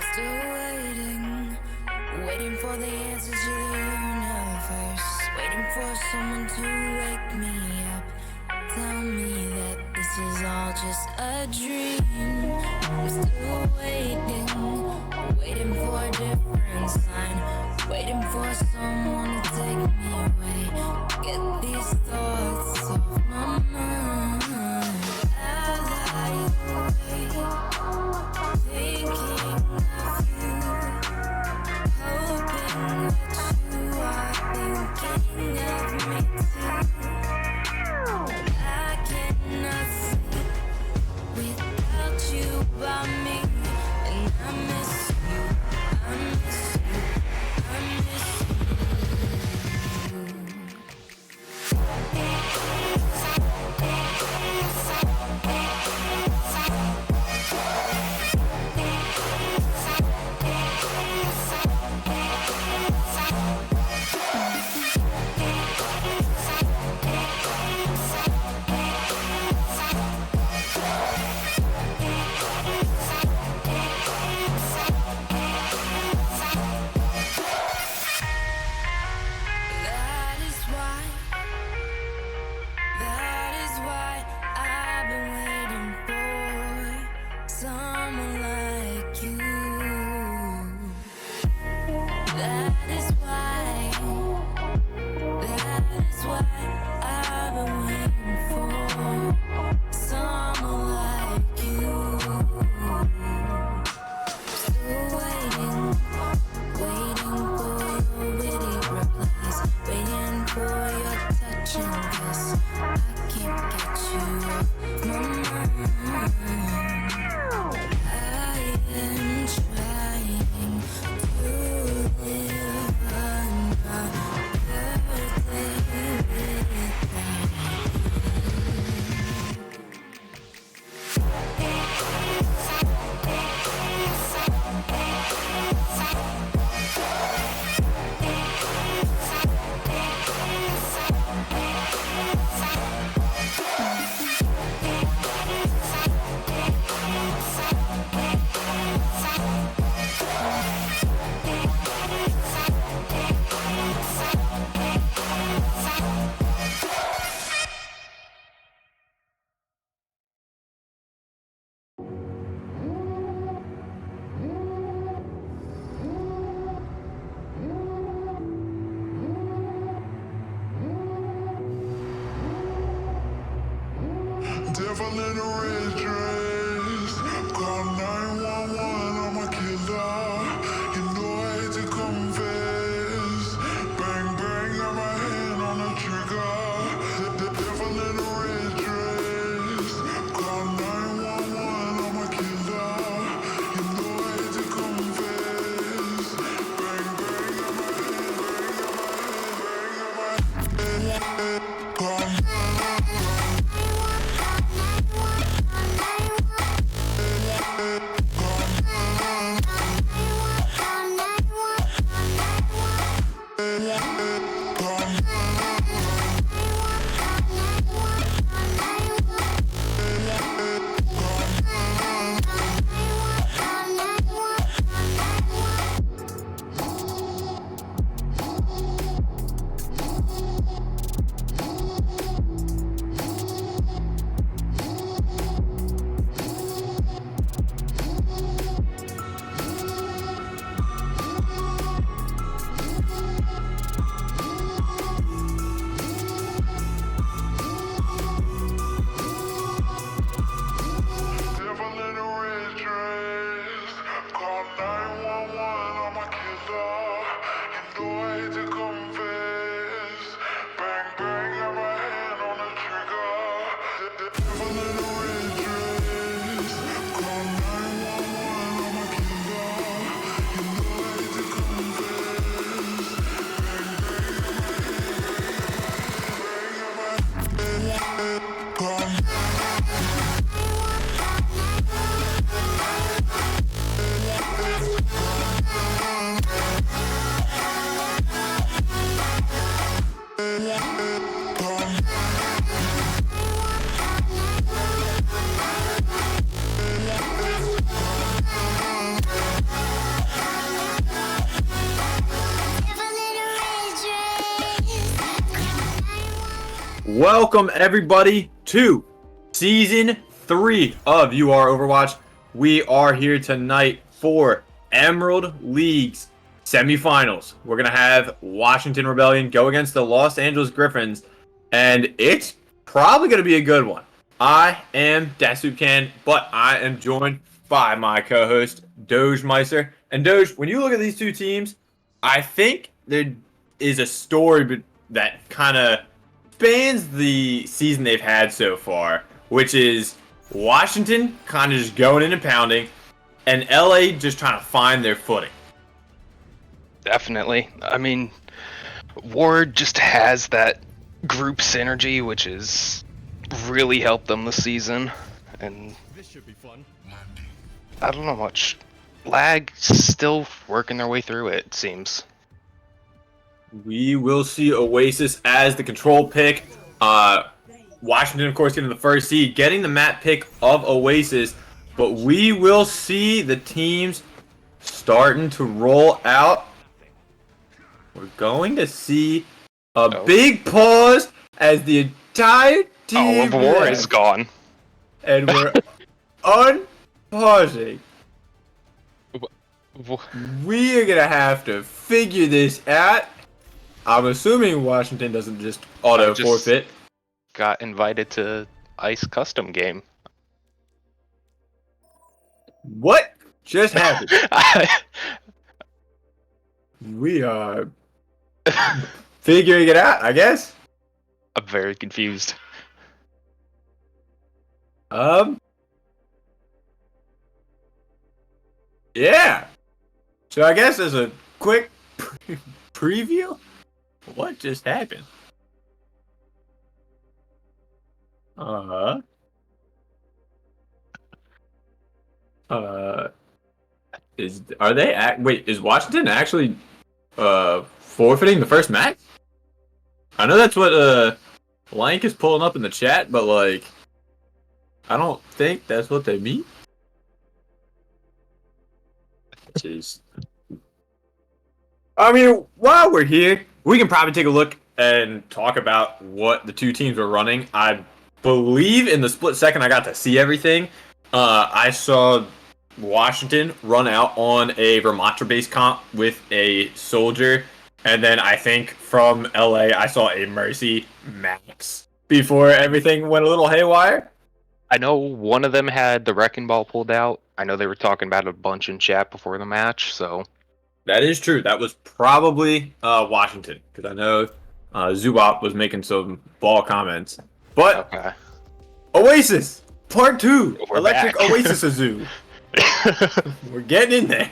Still waiting for the answers to the universe, waiting for someone to wake me up, tell me that this is all just a dream. I'm still waiting for a different sign, waiting for someone to take me away, get these thoughts off my mind. I lie awake, thinking of you, hoping that you are thinking of me too. I cannot sleep without you by me, and I miss you, I miss you, I miss That is why I've been waiting for someone like you. That is why I've been waiting for someone like you. Still waiting for your witty replies, waiting for your touch and kiss. I can't get you off my mind. I am trying to live another day without devil in a red dress. Call 911, I'm a killer. You know I hate to confess. Bang, bang, got my hand on the trigger. The devil in a red dress. Call 911, I'm a killer. You know I hate to confess. Bang, bang, got my hand, bang, got my hand, bang, got my hand. Call Welcome everybody to Season 3 of You Are Overwatch. We are here tonight for Emerald League's Semifinals. We're going to have Washington Rebellion go against the Los Angeles Griffins, and it's probably going to be a good one. I am Dasupcan, but I am joined by my co-host, Doge Meister. And Doge, when you look at these two teams, I think there is a story that kind of spans the season they've had so far, which is Washington kind of just going in and pounding, and LA just trying to find their footing. Definitely. I mean, Ward just has that group synergy, which has really helped them this season. And This should be fun. I don't know much. Lag still working their way through it seems. We will see Oasis as the control pick. Washington, of course, getting the first seed, getting the map pick of Oasis. But we will see the teams starting to roll out. We're going to see a big pause as the entire team War is gone. and we're unpausing. We are going to have to figure this out. I'm assuming Washington doesn't just auto forfeit. Got invited to Ice Custom game. What just happened? We are figuring it out, I guess. I'm very confused. Yeah. So I guess as a quick preview, what just happened? Is Washington actually forfeiting the first match? I know that's what Lank is pulling up in the chat, but like I don't think that's what they mean. Jeez. I mean, while we're here, we can probably take a look and talk about what the two teams were running. I believe in the split second I got to see everything. I saw Washington run out on a Ramatra-based comp with a soldier, and then I think from LA I saw a Mercy Max before everything went a little haywire. I know one of them had the Wrecking Ball pulled out. I know they were talking about it a bunch in chat before the match, so... That is true. That was probably Washington, because I know Zubop was making some ball comments. But okay. Oasis, part 2, We're Electric back. Oasis Zoo. We're getting in there.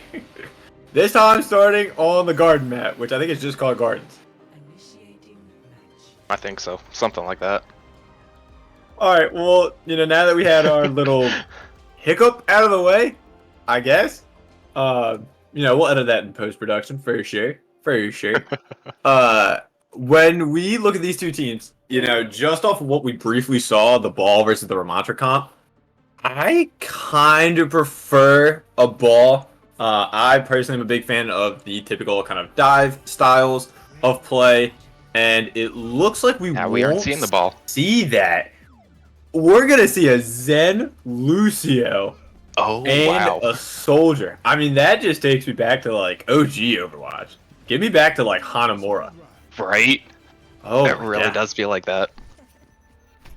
This time starting on the garden map, which I think is just called Gardens. I think so. Something like that. Alright, well, now that we had our little hiccup out of the way, I guess, we'll edit that in post-production, for sure. When we look at these two teams, just off of what we briefly saw, the ball versus the Ramatra comp, I kind of prefer a ball. I personally am a big fan of the typical kind of dive styles of play, and it looks like we aren't seeing the ball. See that. We're going to see a Zen Lucio and a soldier. I mean, that just takes me back to, like, OG Overwatch. Get me back to, like, Hanamura. Right? Oh, it really does feel like that.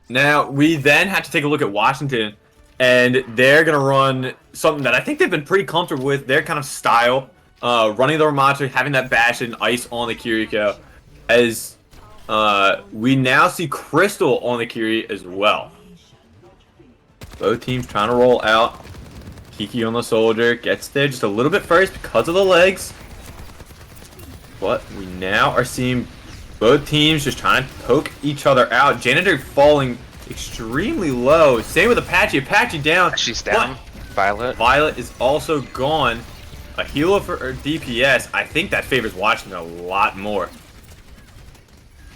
Now, we then have to take a look at Washington, and they're going to run something that I think they've been pretty comfortable with, their kind of style, running the Ramatra, having that bash and ice on the Kiriko, as we now see Crystal on the Kiri as well. Both teams trying to roll out. Kiki on the soldier gets there just a little bit first because of the legs. But we now are seeing both teams just trying to poke each other out. Janitor falling extremely low. Same with Apache. Apache down. She's down. Violet. Violet is also gone. A healer for her DPS. I think that favors Washington a lot more.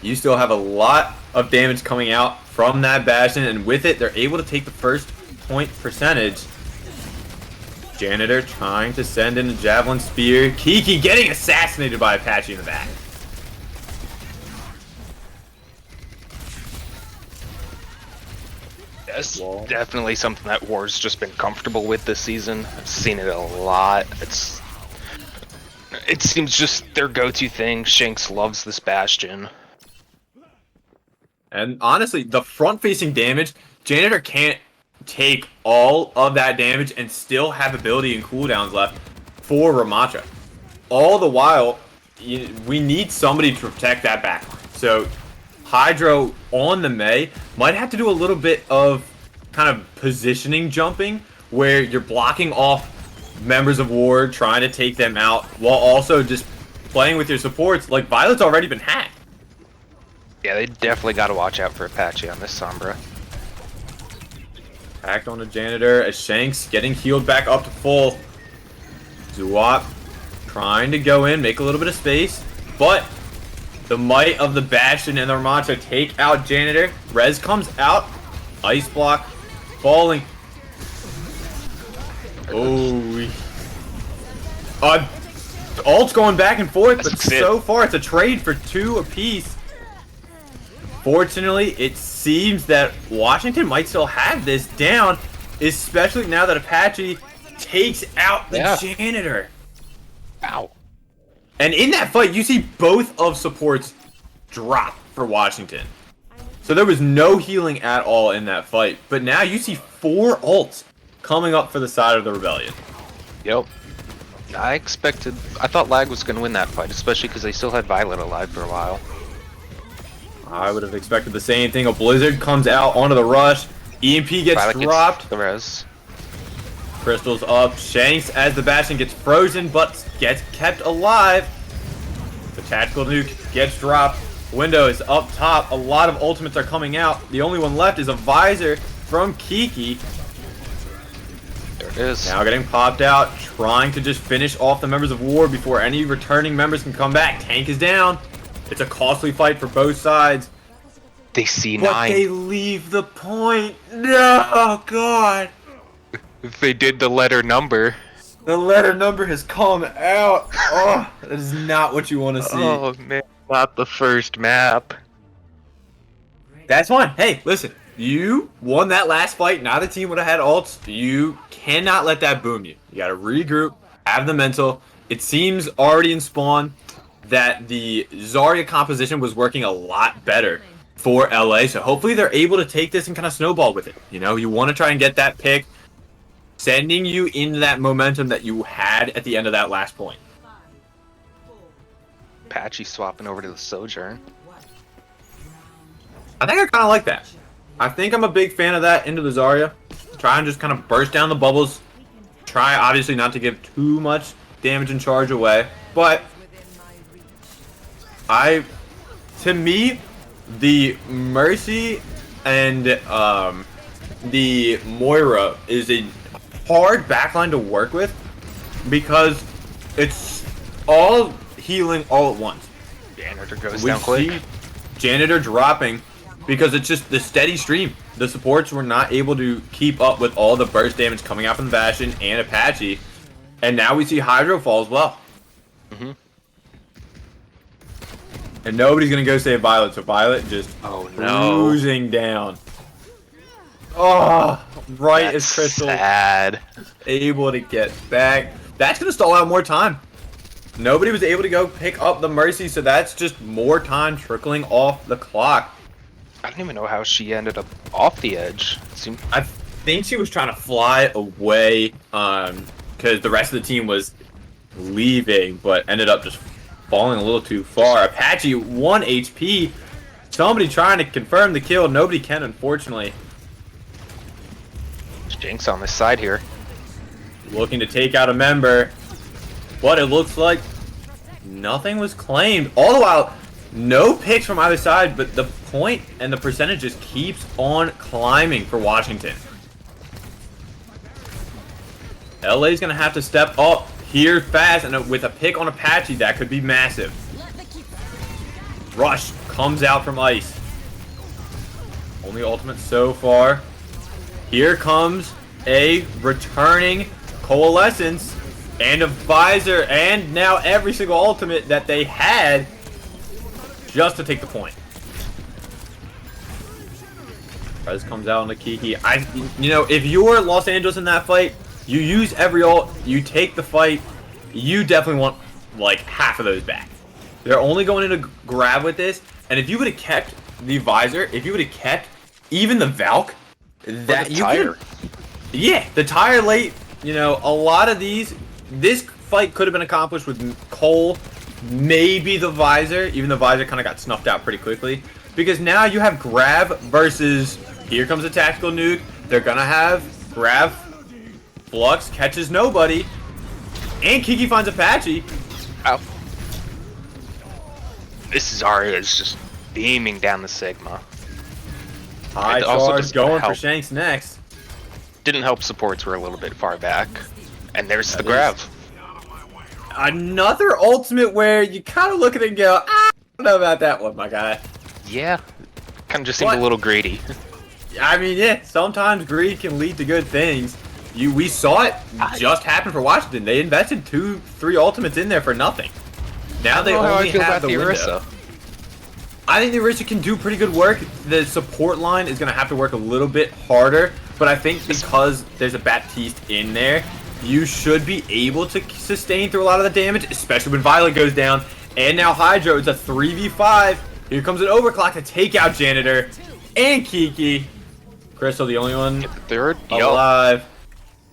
You still have a lot of damage coming out from that Bastion, and with it, they're able to take the first point percentage. Janitor trying to send in a Javelin Spear. Kiki getting assassinated by Apache in the back. It's Wall. definitely something that War's just been comfortable with this season. I've seen it a lot. It seems just their go-to thing. Shanks loves this Bastion. And honestly, the front-facing damage, Janitor can't take all of that damage and still have ability and cooldowns left for Ramattra. All the while, we need somebody to protect that backline. So Hydro on the Mei might have to do a little bit of kind of positioning jumping where you're blocking off members of Ward, trying to take them out, while also just playing with your supports. Like, Violet's already been hacked. Yeah, they definitely got to watch out for Apache on this Sombra. Hacked on the Janitor as Shanks getting healed back up to full. Zuwap trying to go in, make a little bit of space, but the might of the Bastion and the Ramattra take out Janitor. Rez comes out, Ice Block falling. Oh, ult's going back and forth, but so far it's a trade for 2 apiece. Fortunately, it seems that Washington might still have this down, especially now that Apache takes out the Janitor. Ow. And in that fight, you see both of supports drop for Washington. So there was no healing at all in that fight. But now you see 4 ults coming up for the side of the Rebellion. Yep. I thought Lag was going to win that fight, especially because they still had Violet alive for a while. I would have expected the same thing. A Blizzard comes out onto the rush. EMP gets Violet dropped. Gets the res. Crystal's up. Shanks as the Bastion gets frozen, but gets kept alive. The tactical nuke gets dropped. Window is up top. A lot of ultimates are coming out. The only one left is a Visor from Kiki. There it is. Now getting popped out, trying to just finish off the members of War before any returning members can come back. Tank is down. It's a costly fight for both sides. They see But 9. they leave the point. No, God. If they did the letter number. The letter number has come out. Oh, that is not what you want to see. Oh man, not the first map. That's fine. Hey, listen. You won that last fight. Now the team would have had ults. You cannot let that boom you. You got to regroup, have the mental. It seems already in Spawn that the Zarya composition was working a lot better for LA. So hopefully they're able to take this and kind of snowball with it. You know, you want to try and get that pick, sending you into that momentum that you had at the end of that last point. Apache swapping over to the Sojourn. I think I kind of like that. I think I'm a big fan of that into the Zarya. Try and just kind of burst down the bubbles. Try, obviously, not to give too much damage and charge away. But to me, the Mercy and the Moira is a hard backline to work with because it's all healing all at once. Janitor goes We down quick. see Janitor dropping because it's just the steady stream. The supports were not able to keep up with all the burst damage coming out from Bastion and Apache. And now we see Hydro fall as well. Mm-hmm. And nobody's going to go save Violet, so Violet just cruising down. Oh, right That's as Crystal sad. able to get back. That's going to stall out more time. Nobody was able to go pick up the Mercy, so that's just more time trickling off the clock. I don't even know how she ended up off the edge. I think she was trying to fly away because the rest of the team was leaving, but ended up just falling a little too far. Apache 1 HP. Somebody trying to confirm the kill. Nobody can, unfortunately. Jinx on this side here. Looking to take out a member, but it looks like nothing was claimed. All the while, no picks from either side, but the point and the percentage just keeps on climbing for Washington. LA's going to have to step up here fast, and with a pick on Apache, that could be massive. Rush comes out from Ice. Only ultimate so far. Here comes a returning Coalescence and a Visor, and now every single ultimate that they had just to take the point. Rez comes out on the Kiki. You know, if you're Los Angeles in that fight, you use every ult, you take the fight, you definitely want like half of those back. They're only going in to grab with this, and if you would have kept the visor, if you would have kept even the Valk, that the you tire. yeah, the tire late. You know, a lot of these, this fight could have been accomplished with Cole, maybe the visor, even the visor kind of got snuffed out pretty quickly. Because now you have Grab versus, here comes a tactical nuke. They're gonna have Grab, Flux catches nobody, and Kiki finds Apache. Ow. This Zarya is just beaming down the Sigma. High It also charge doesn't going for help. Shanks next. Didn't help supports were a little bit far back. And there's the That grab. is- Another ultimate where you kind of look at it and go, I don't know about that one, my guy. Yeah. Kind of just seemed What? a little greedy. I mean, yeah, sometimes greed can lead to good things. We saw it just happen for Washington. They invested 2-3 ultimates in there for nothing. Now they I don't know how only I feel have about the the window. Orisa. I think the Orisa can do pretty good work. The support line is going to have to work a little bit harder, but I think because there's a Baptiste in there, you should be able to sustain through a lot of the damage, especially when Violet goes down. And now Hydro, it's a 3v5. Here comes an overclock to take out Janitor and Kiki. Crystal, the only one Get the third. Yup. alive.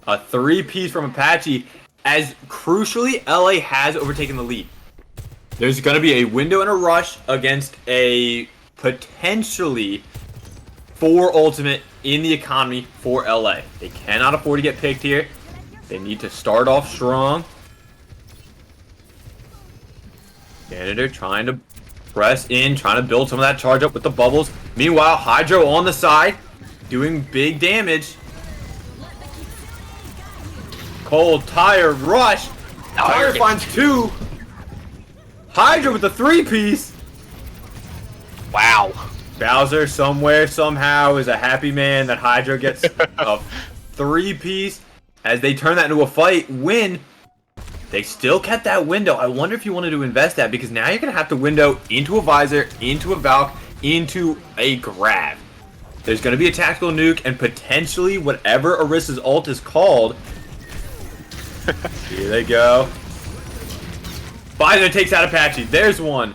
A 3-piece from Apache, as crucially, LA has overtaken the lead. There's going to be a window and a rush against a potentially 4 ultimate in the economy for LA. They cannot afford to get picked here. They need to start off strong. Janitor trying to press in, trying to build some of that charge up with the bubbles. Meanwhile, Hydro on the side, doing big damage. Cold Tire rush. Tire finds 2. Hydra with the 3-piece. Wow. Bowser somewhere, somehow, is a happy man that Hydra gets a 3-piece. As they turn that into a fight, win. They still kept that window. I wonder if you wanted to invest that, because now you're going to have to window into a visor, into a Valk, into a grab. There's going to be a tactical nuke, and potentially whatever Orisa's ult is called. Here they go. Visor takes out Apache. There's one.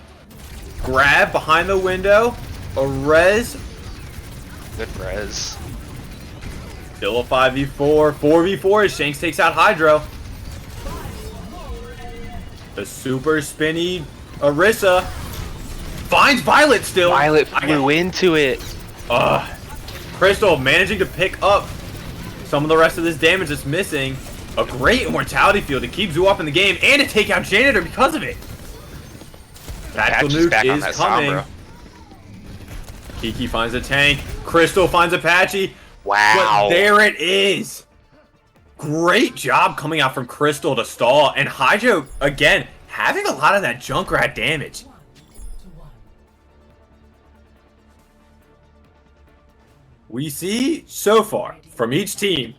Grab behind the window. A res. Good res. Still a 5v4. 4v4 as Shanks takes out Hydro. The super spinny Orisa finds Violet still. Violet flew into it. Crystal managing to pick up some of the rest of this damage that's missing. A great immortality field to keep Zoo up in the game and to take out Janitor because of it. Tactical Apache's back nuke on is that coming. Sombra. Kiki finds a tank. Crystal finds Apache. Wow. But there it is. Great job coming out from Crystal to stall. And Hydro, again, having a lot of that Junkrat damage. We see so far from each team,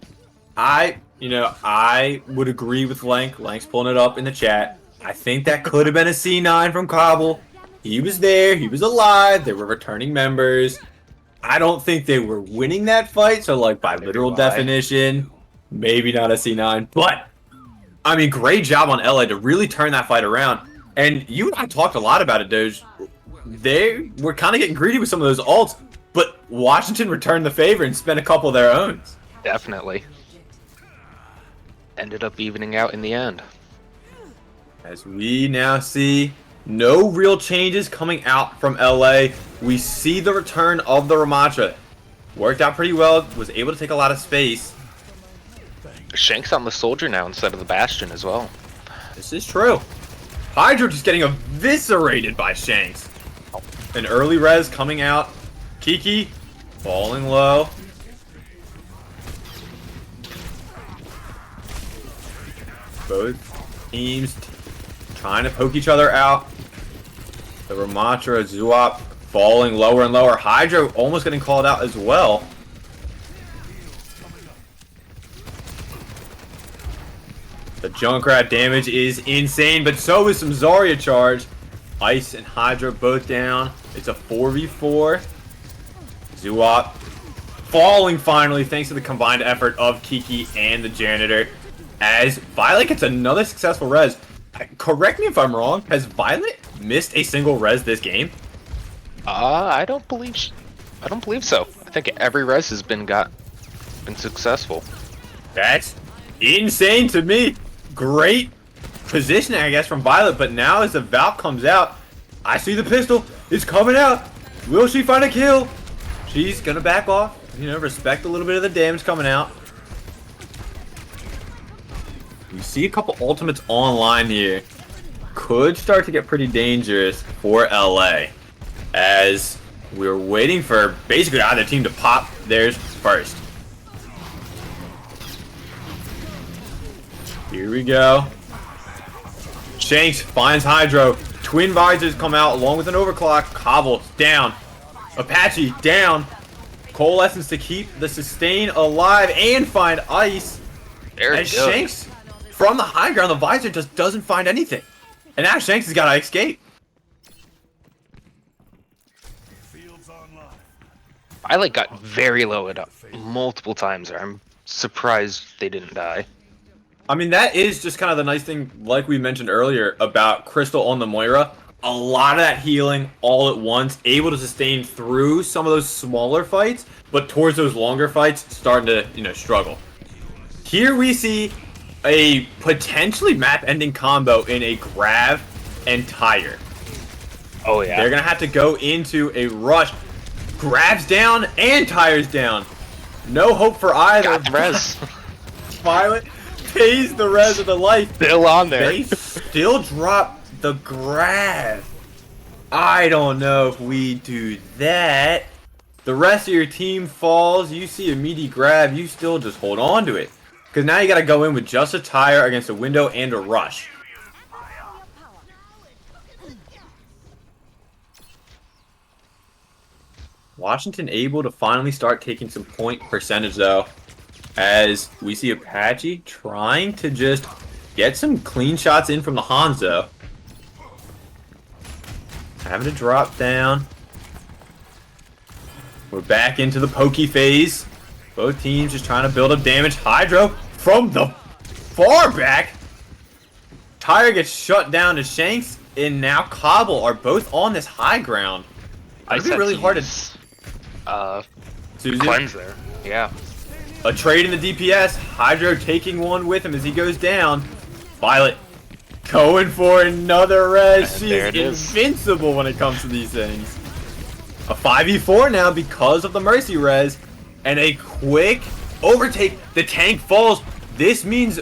I would agree with Lank. Lank's pulling it up in the chat. I think that could have been a C9 from Cobble. He was there. He was alive. They were returning members. I don't think they were winning that fight. So, like, by literal definition, maybe not a C9. But, I mean, great job on LA to really turn that fight around. And you and I talked a lot about it, Doge. They were kind of getting greedy with some of those ults. But Washington returned the favor and spent a couple of their own. Definitely. Ended up evening out in the end. As we now see no real changes coming out from LA. We see the return of the Ramatra. Worked out pretty well, was able to take a lot of space. Shanks on the Soldier now instead of the Bastion as well. This is true. Hydra just getting eviscerated by Shanks. An early res coming out. Kiki falling low. Both teams trying to poke each other out. The Ramatra, Zuop falling lower and lower. Hydro almost getting called out as well. The Junkrat damage is insane, but so is some Zarya charge. Ice and Hydra both down. It's a 4v4. Zuop falling finally thanks to the combined effort of Kiki and the janitor. As Violet gets another successful res. Correct me if I'm wrong. Has Violet missed a single res this game? I don't believe so. I think every res has been successful. That's insane to me. Great positioning, I guess, from Violet. But now as the Valk comes out, I see the pistol. It's coming out. Will she find a kill? She's gonna back off. Respect a little bit of the damage coming out. We see a couple ultimates online here. Could start to get pretty dangerous for LA. As we're waiting for basically either team to pop theirs first. Here we go. Shanks finds Hydro. Twin visors come out along with an overclock. Cobble down. Apache down. Coalescence to keep the sustain alive and find ice. Very As good. Shanks, from the high ground, the visor just doesn't find anything. And now Shanks has got to escape. Violet got very low it up multiple times there. I'm surprised they didn't die. I mean, that is just kind of the nice thing, like we mentioned earlier, about Crystal on the Moira. A lot of that healing all at once, able to sustain through some of those smaller fights, but towards those longer fights, starting to, struggle. Here we see a potentially map-ending combo in a Grav and Tire. Oh yeah. They're going to have to go into a rush. Grav's down and Tire's down. No hope for either. Got the res. Violet pays the res of the life. Still on there. They still drop the Grav. I don't know if we do that. The rest of your team falls. You see a meaty Grav. You still just hold on to it. Because now you got to go in with just a Tire against a window and a rush. Washington able to finally start taking some point percentage though, as we see Apache trying to just get some clean shots in from the Hanzo. Having to drop down. We're back into the pokey phase. Both teams just trying to build up damage. Hydro from the far back. Tire gets shut down to Shanks, and now Cobble are both on this high ground. It'd be really hard to cleanse there. Yeah. A trade in the DPS. Hydro taking one with him as he goes down. Violet going for another res. She There is it is. invincible when it comes to these things. A 5v4 now because of the Mercy res. And a quick overtake. The tank falls. This means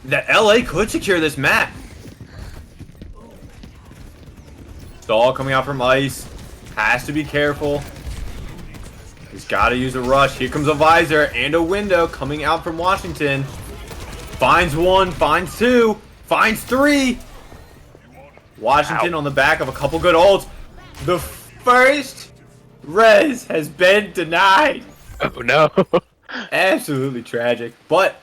that LA could secure this map. Stall coming out from ice. Has to be careful. He's got to use a rush. Here comes a visor and a window coming out from Washington. Finds one, finds two, finds three. Washington on the back of a couple good ults. The first res has been denied. Oh no. Absolutely tragic. But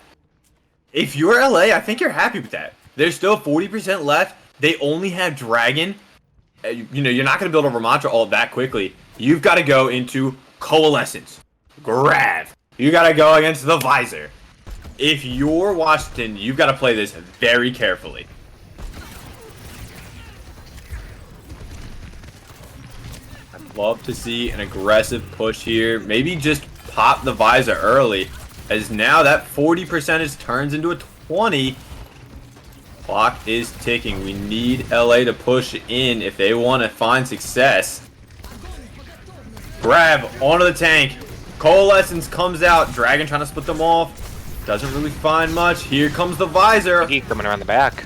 if you're LA, I think you're happy with that. There's still 40% left. They only have Dragon. You're not going to build a Ramattra all that quickly. You've got to go into Coalescence. Grav. You got to go against the Visor. If you're Washington, you've got to play this very carefully. I'd love to see an aggressive push here. Maybe just pop the Visor early. As now that 40% turns into a 20. Clock is ticking. We need LA to push in if they want to find success. Grab onto the tank. Coalescence comes out. Dragon trying to split them off. Doesn't really find much. Here comes the Visor. He coming around the back.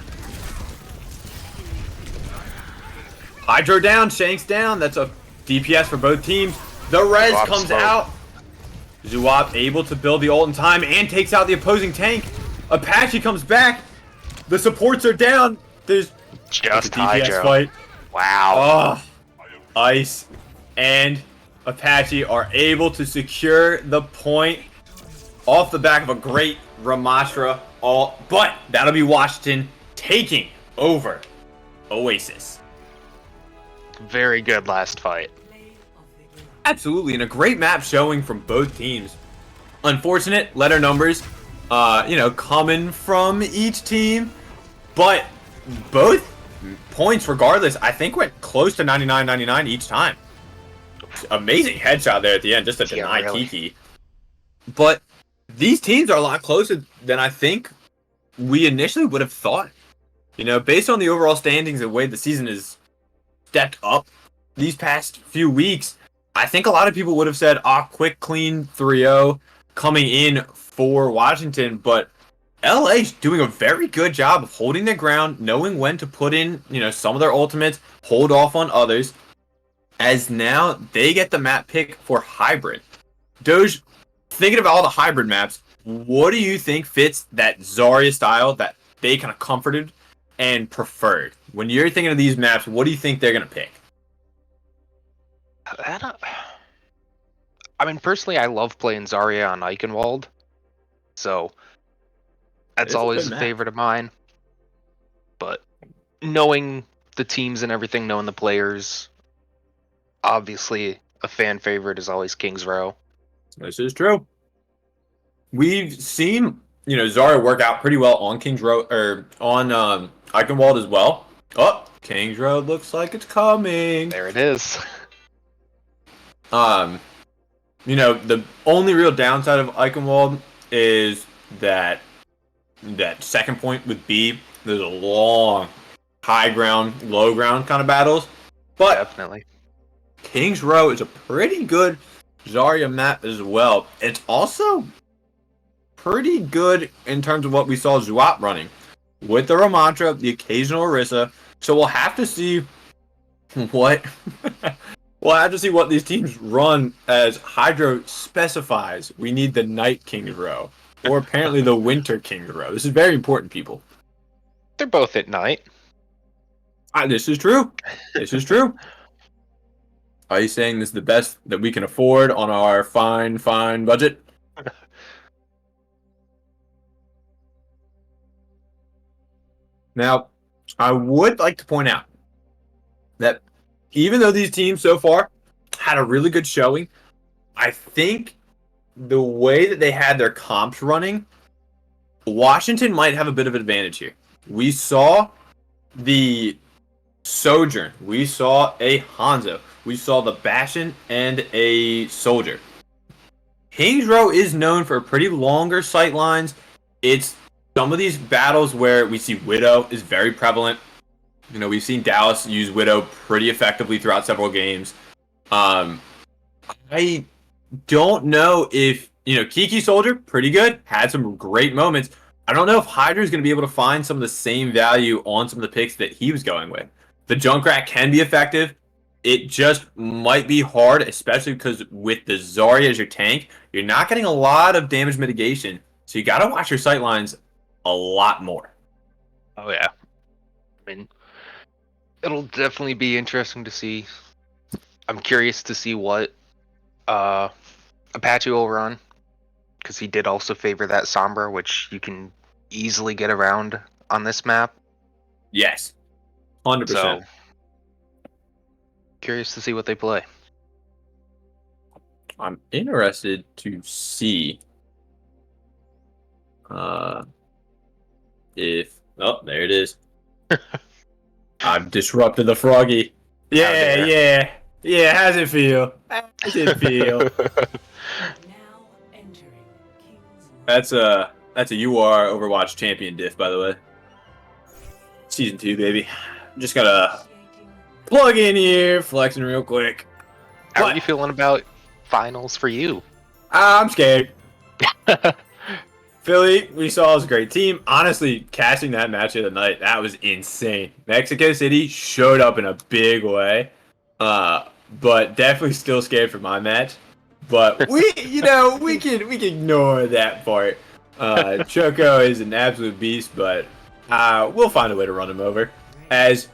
Hydro down. Shanks down. That's a DPS for both teams. The res Zuwap's comes slow. out. Zuwap able to build the ult in time and takes out the opposing tank. Apache comes back. The supports are down. There's Just a DPS Hydro. fight. Wow. Oh, Ice and Apache are able to secure the point off the back of a great Ramattra ult, but that'll be Washington taking over Oasis. Very good last fight. Absolutely, and a great map showing from both teams. Unfortunate letter numbers, coming from each team, but both points, regardless, I think went close to 99-99 each time. Amazing headshot there at the end, just to deny really. Kiki. But these teams are a lot closer than I think we initially would have thought. Based on the overall standings and the way the season has stepped up these past few weeks, I think a lot of people would have said, quick, clean 3-0 coming in for Washington. But LA's doing a very good job of holding their ground, knowing when to put in, some of their ultimates, hold off on others, as now they get the map pick for hybrid. Doge, thinking about all the hybrid maps, what do you think fits that Zarya style that they kind of comforted and preferred? When you're thinking of these maps, what do you think they're going to pick? I mean, personally, I love playing Zarya on Eichenwald, so that's It's a always good a map. favorite of mine. But knowing the teams and everything, knowing the players, obviously a fan favorite is always King's Row. This is true. We've seen, Zarya work out pretty well on Kings Road or on Eichenwald as well. Oh, Kings Road looks like it's coming. There it is. The only real downside of Eichenwald is that second point with B. There's a long high ground, low ground kind of battles, but Definitely. Kings Row is a pretty good Zarya map as well. It's also pretty good in terms of what we saw Zuap running with the Ramantra, the occasional Orisa. So we'll have to see what these teams run, as Hydro specifies we need the Night Kings Row, or apparently the Winter Kings Row. This is very important, people. They're both at night. This is true. This is true. Are you saying this is the best that we can afford on our fine budget? Now, I would like to point out that even though these teams so far had a really good showing, I think the way that they had their comps running, Washington might have a bit of an advantage here. We saw the Sojourn, we saw a Hanzo, we saw the Bastion and a Soldier. Kings Row is known for pretty longer sight lines. It's some of these battles where we see Widow is very prevalent. We've seen Dallas use Widow pretty effectively throughout several games. I don't know if, Kiki Soldier, pretty good, had some great moments. I don't know if Hydra's going to be able to find some of the same value on some of the picks that he was going with. The Junkrat can be effective. It just might be hard, especially because with the Zarya as your tank, you're not getting a lot of damage mitigation. So you got to watch your sightlines a lot more. Oh yeah. I mean, it'll definitely be interesting to see. I'm curious to see what Apache will run, because he did also favor that Sombra, which you can easily get around on this map. Yes, 100%. So, curious to see what they play. I'm interested to see if... Oh, there it is. I've disrupted the Froggy. Yeah. How's it feel? That's a UR Overwatch champion diff, by the way. Season 2, baby. Just gotta plug in here, flexing real quick. How are you feeling about finals for you? I'm scared. Philly, we saw was a great team. Honestly, casting that match of the night, that was insane. Mexico City showed up in a big way. But definitely still scared for my match. But we can ignore that part. Choco is an absolute beast, but we'll find a way to run him over. As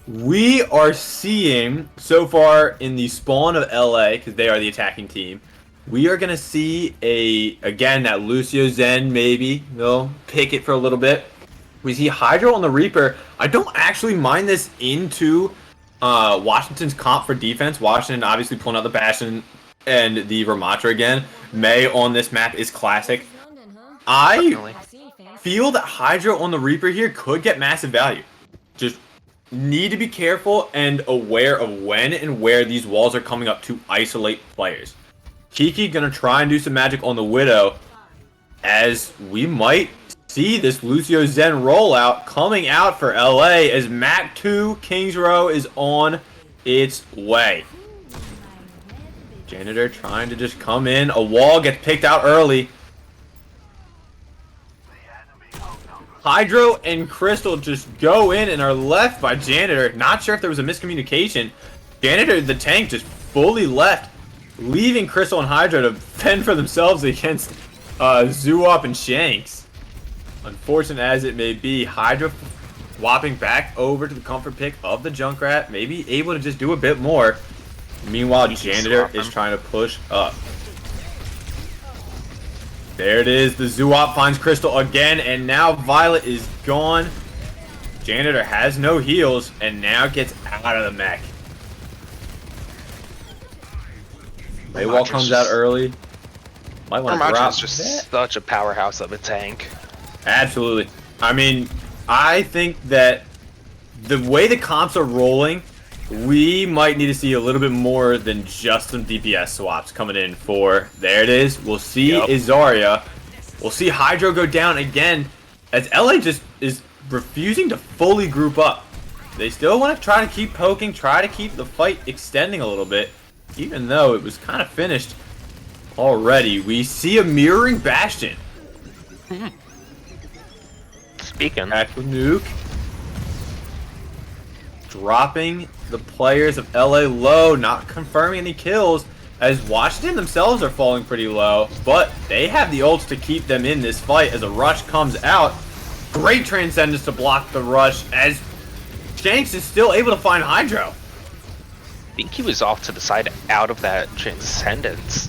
we are seeing so far in the spawn of LA, because they are the attacking team, we are gonna see that Lucio Zen, maybe they'll pick it for a little bit. We see Hydro on the Reaper. I don't actually mind this into Washington's comp for defense. Washington obviously pulling out the Bastion, and the Ramatra again. May on this map is classic. I Definitely. feel that Hydra on the Reaper here could get massive value. Just need to be careful and aware of when and where these walls are coming up to isolate players. Kiki gonna try and do some magic on the Widow, as we might see this Lucio Zen rollout coming out for LA as map 2 Kings Row is on its way. Janitor trying to just come in. A wall gets picked out early. Hydro and Crystal just go in and are left by Janitor. Not sure if there was a miscommunication. Janitor, the tank, just fully left, leaving Crystal and Hydro to fend for themselves against Zoop and Shanks. Unfortunate as it may be, Hydra swapping back over to the comfort pick of the Junkrat, maybe able to just do a bit more. Meanwhile, Janitor is trying to push up. There it is. The Zoop finds Crystal again, and now Violet is gone. Janitor has no heals, and now gets out of the mech. Maywall comes out early. Might want to drop is just such a powerhouse of a tank. Absolutely. I mean, I think that the way the comps are rolling, we might need to see a little bit more than just some DPS swaps coming in for... There it is. We'll see Izaria. We'll see Hydro go down again, as LA just is refusing to fully group up. They still want to try to keep poking, try to keep the fight extending a little bit, even though it was kind of finished already. We see a mirroring Bastion. Speaking. Actual nuke. Dropping the players of LA low, not confirming any kills, as Washington themselves are falling pretty low, but they have the ults to keep them in this fight as a rush comes out. Great Transcendence to block the rush, as Shanks is still able to find Hydro. I think he was off to the side out of that Transcendence.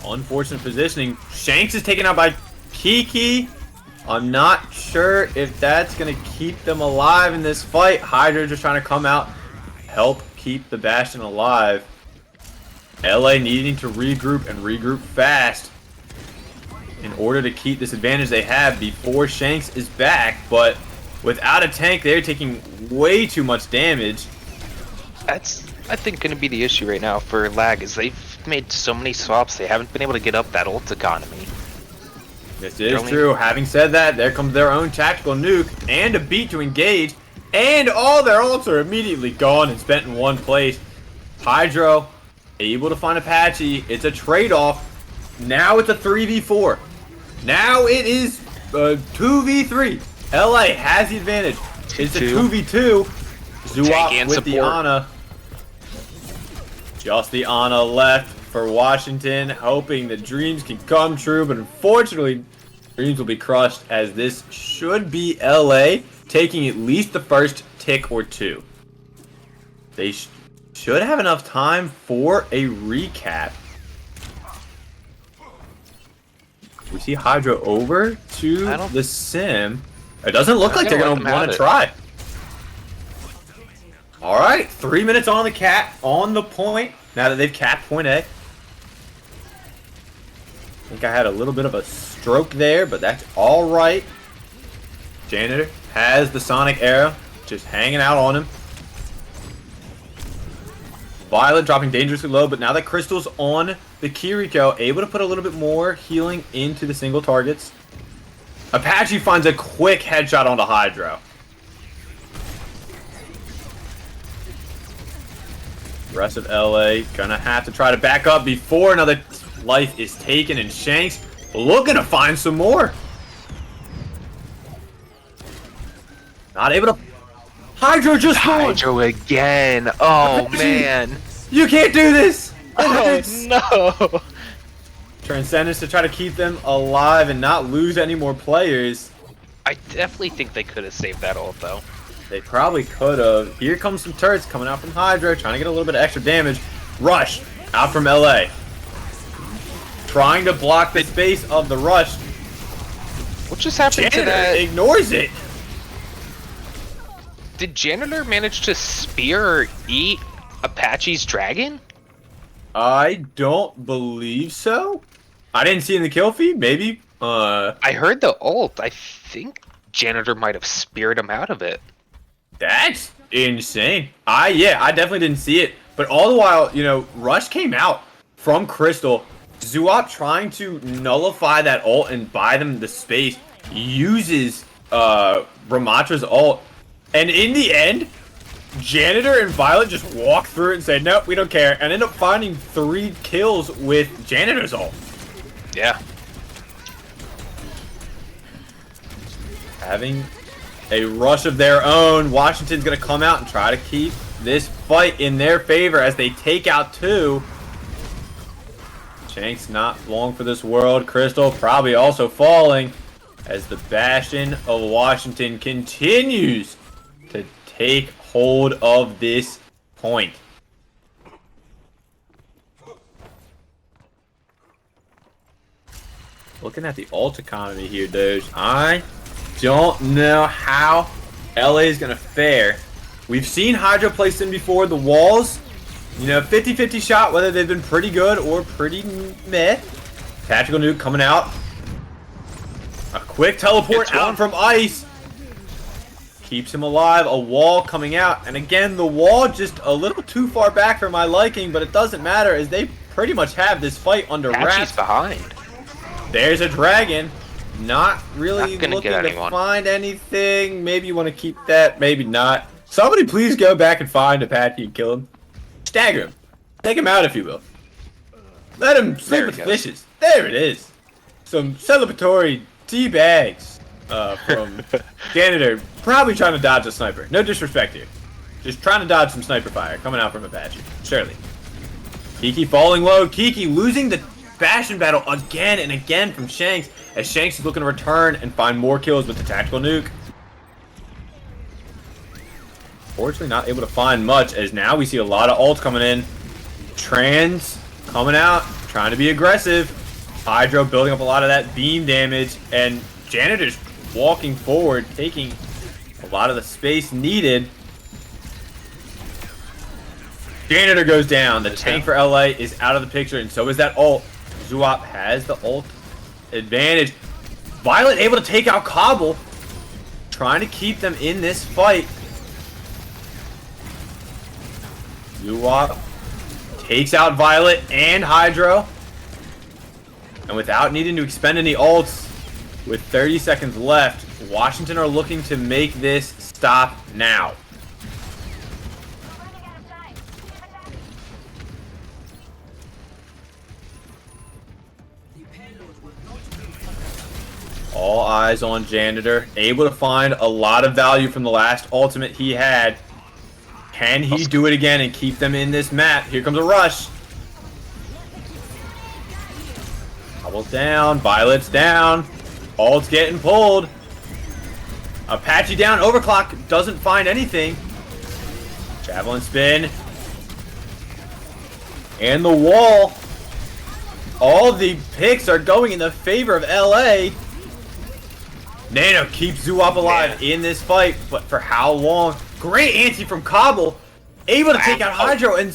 Unfortunate positioning. Shanks is taken out by Kiki. I'm not sure if that's going to keep them alive in this fight. Hydra just trying to come out, help keep the Bastion alive. LA needing to regroup and regroup fast in order to keep this advantage they have before Shanks is back. But without a tank, they're taking way too much damage. That's, I think, going to be the issue right now for Lag, is they've made so many swaps, they haven't been able to get up that ult economy. This is true. Having said that, there comes their own tactical nuke and a beat to engage, and all their ults are immediately gone and spent in one place. Hydro able to find Apache. It's a trade-off. Now it's a 3v4. Now it is a 2v3. LA has the advantage. It's a 2v2. Zoop with the Ana. Just the Ana left for Washington, hoping that dreams can come true, but unfortunately, dreams will be crushed, as this should be LA taking at least the first tick or two. They should have enough time for a recap. We see Hydro over to the Sim. It doesn't look like they're going to want to try. All right, 3 minutes on the cap, on the point, now that they've capped point A. I think I had a little bit of a stroke there, but that's all right. Janitor has the Sonic Arrow, just hanging out on him. Violet dropping dangerously low, but now that Crystal's on the Kiriko, able to put a little bit more healing into the single targets. Apache finds a quick headshot onto Hydro. Rest of LA gonna have to try to back up before another life is taken, and Shanks looking to find some more. Not able to. Hydro just won. Hydro again. Oh man. You can't do this. Oh no. Transcendence to try to keep them alive and not lose any more players. I definitely think they could have saved that ult though. They probably could have. Here comes some turrets coming out from Hydro, trying to get a little bit of extra damage. Rush out from LA. Trying to block the space of the rush. What just happened Janitor to that? ignores it. Did Janitor manage to spear or eat Apache's dragon? I don't believe so. I didn't see in the kill feed. Maybe. I heard the ult. I think Janitor might have speared him out of it. That's insane. I definitely didn't see it. But all the while, Rush came out from Crystal. Zuop trying to nullify that ult and buy them the space uses Ramatra's ult. And in the end, Janitor and Violet just walk through it and say, nope, we don't care. And end up finding 3 kills with Janitor's ult. Yeah. Having a rush of their own. Washington's going to come out and try to keep this fight in their favor as they take out 2. Shank's not long for this world. Crystal probably also falling as the Bastion of Washington continues to take hold of this point. Looking at the ult economy here, Doge, I don't know how LA is going to fare. We've seen Hydra place in before. The walls, 50-50 shot, whether they've been pretty good or pretty meh. Tactical nuke coming out. A quick teleport out from ice. Keeps him alive. A wall coming out. And again, the wall just a little too far back for my liking, but it doesn't matter as they pretty much have this fight under wraps. behind. There's a dragon. Not really Not looking get to anyone. find anything. Maybe you want to keep that. Maybe not. Somebody please go back and find Apache and kill him. Stagger him. Take him out if you will. Let him sleep There with he goes. fishes. There it is. Some celebratory tea bags from Janitor. Probably trying to dodge a sniper. No disrespect here. Just trying to dodge some sniper fire coming out from Apache. Surely. Kiki falling low. Kiki losing the Bastion battle again and again from Shanks as Shanks is looking to return and find more kills with the tactical nuke. Fortunately not able to find much as now we see a lot of ults coming in. Trans coming out, trying to be aggressive. Hydro building up a lot of that beam damage and Janitor's walking forward, taking a lot of the space needed. Janitor goes down. The tank for LA is out of the picture, and so is that ult. Zuop has the ult advantage. Violet able to take out Cobble, trying to keep them in this fight. Zuop takes out Violet and Hydro. And without needing to expend any ults, with 30 seconds left, Washington are looking to make this stop now. All eyes on Janitor. Able to find a lot of value from the last ultimate he had. Can he do it again and keep them in this map? Here comes a rush. Cobble's down. Violet's down. Ult's getting pulled. Apache down. Overclock doesn't find anything. Javelin spin. And the wall. All the picks are going in the favor of LA. Nano keeps Zuop alive in this fight, but for how long? Great ante from Cobble, able to take out Hydro and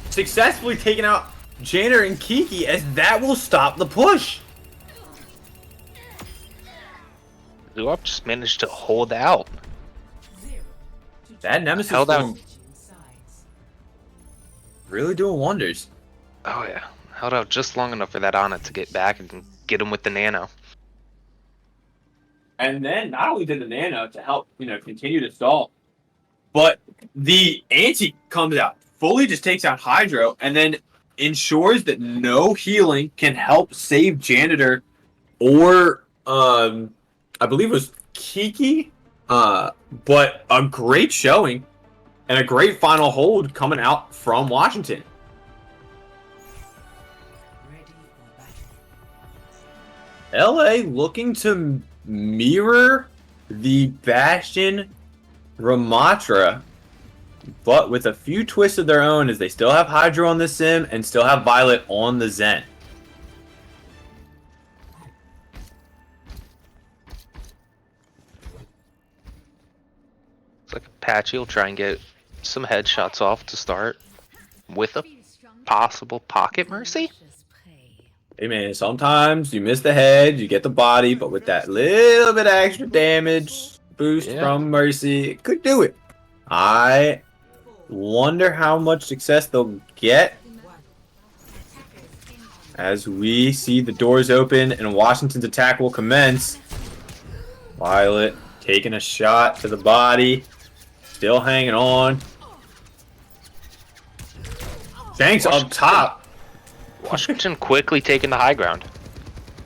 successfully taking out Janitor and Kiki as that will stop the push. Zuop just managed to hold out. That Nemesis Held out. form really doing wonders. Oh yeah, held out just long enough for that Ana to get back and get him with the nano. And then not only did the Nano to help, continue to stall, but the ante comes out, fully just takes out Hydro, and then ensures that no healing can help save Janitor or, I believe it was Kiki, but a great showing and a great final hold coming out from Washington. LA looking to mirror the Bastion Ramatra, but with a few twists of their own as they still have Hydro on the Sim and still have Violet on the Zen. It's like Apache will try and get some headshots off to start with a possible pocket mercy. Hey man, sometimes you miss the head, you get the body, but with that little bit of extra damage boost Yeah. from Mercy, it could do it. I wonder how much success they'll get as we see the doors open and Washington's attack will commence. Violet taking a shot to the body, still hanging on. Shanks up top. Washington quickly taking the high ground.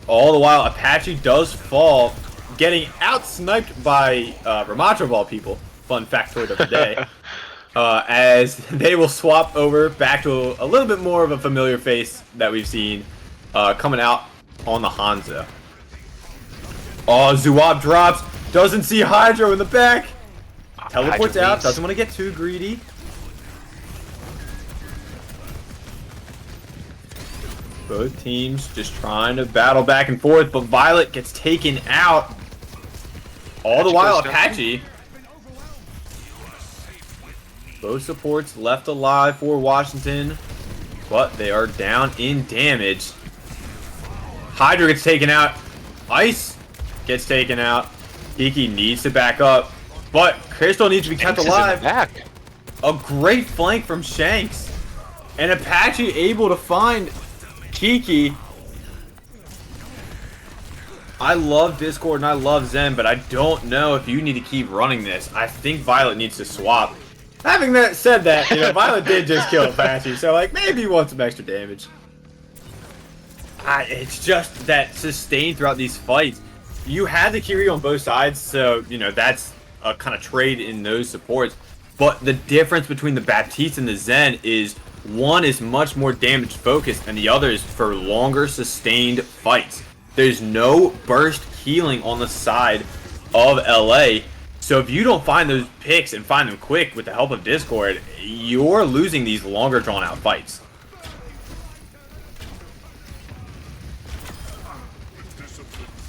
All the while, Apache does fall, getting out-sniped by Ramatra of all people. Fun factoid of the day. As they will swap over back to a little bit more of a familiar face that we've seen coming out on the Hanzo. Oh, Zuab drops. Doesn't see Hydro in the back. Teleports Hydro out. beats. Doesn't want to get too greedy. Both teams just trying to battle back and forth, but Violet gets taken out. All the while, goes down. Apache. Both supports left alive for Washington, but they are down in damage. Hydra gets taken out. Ice gets taken out. Kiki needs to back up, but Crystal needs to be kept Shanks is in the alive. back. A great flank from Shanks. And Apache able to find Kiki. I love Discord and I love Zen, but I don't know if you need to keep running this. I think Violet needs to swap. Having that said that, you know, Violet did just kill Apache, so like maybe you want some extra damage. It's just that sustain throughout these fights. You had the Kiryu on both sides, so you know that's a kind of trade in those supports. But the difference between the Baptiste and the Zen is one is much more damage focused and the other is for longer sustained fights. There's no burst healing on the side of LA. So if you don't find those picks and find them quick with the help of Discord, you're losing these longer drawn out fights.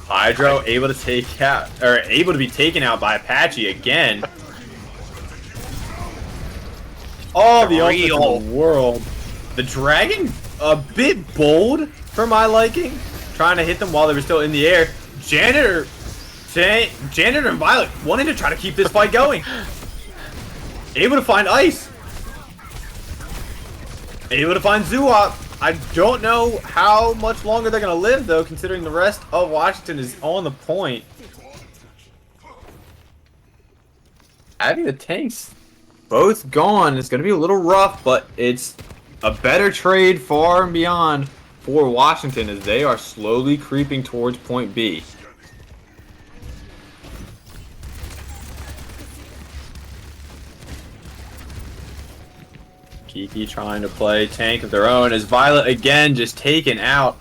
Hydro able to take out, or able to be taken out by Apache again. All the ultimates in the world. The dragon, a bit bold for my liking, trying to hit them while they were still in the air. Janitor and Violet wanting to try to keep this fight going. Able to find Ice. Able to find Zuop. I don't know how much longer they're going to live, though, considering the rest of Washington is on the point. Having the tanks both gone is going to be a little rough, but it's a better trade far and beyond for Washington as they are slowly creeping towards point B. Kiki trying to play tank of their own as Violet again just taken out.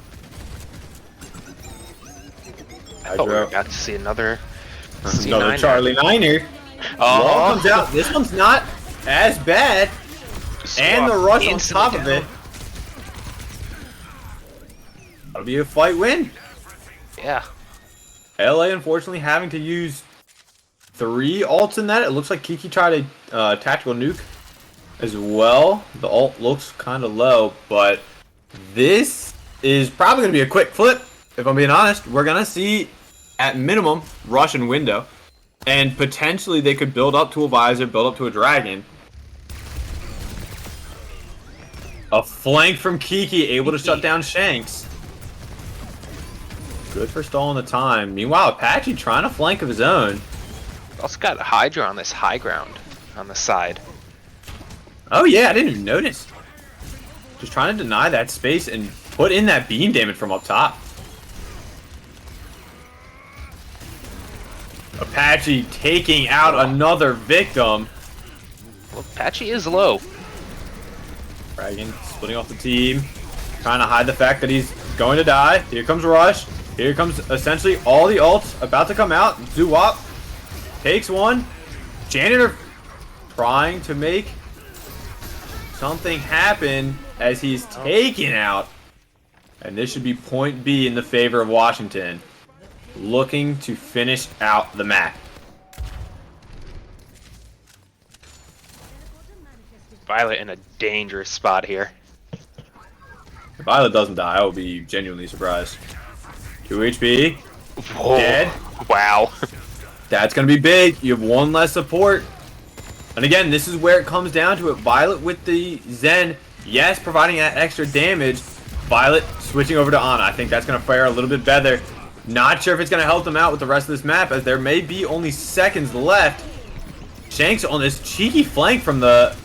I thought we were about to see another Another C9er. Charlie Niner. Wall comes out. This one's not as bad. And the rush on top of it. That'll be a fight win. Yeah. LA unfortunately having to use 3 ults in that. It looks like Kiki tried a tactical nuke as well. The ult looks kind of low, but this is probably going to be a quick flip, if I'm being honest. We're going to see, at minimum, Russian window, and potentially they could build up to a visor, build up to a dragon. A flank from Kiki, able to shut down Shanks. Good for stalling the time. Meanwhile, Apache trying to flank of his own. Also got a Hydra on this high ground on the side. Oh yeah, I didn't even notice. Just trying to deny that space and put in that beam damage from up top. Apache taking out another victim. Well, Apache is low. Dragon splitting off the team. Trying to hide the fact that he's going to die. Here comes Rush. Here comes essentially all the ults about to come out. Zuop takes one. Janitor trying to make something happen as he's taken out. And this should be point B in the favor of Washington. Looking to finish out the map. Violet in a dangerous spot here. If Violet doesn't die, I will be genuinely surprised. 2 HP. Whoa. Dead. Wow. That's going to be big. You have one less support. And again, this is where it comes down to it. Violet with the Zen, yes, providing that extra damage. Violet switching over to Ana. I think that's going to fare a little bit better. Not sure if it's going to help them out with the rest of this map, as there may be only seconds left. Shanks on this cheeky flank from the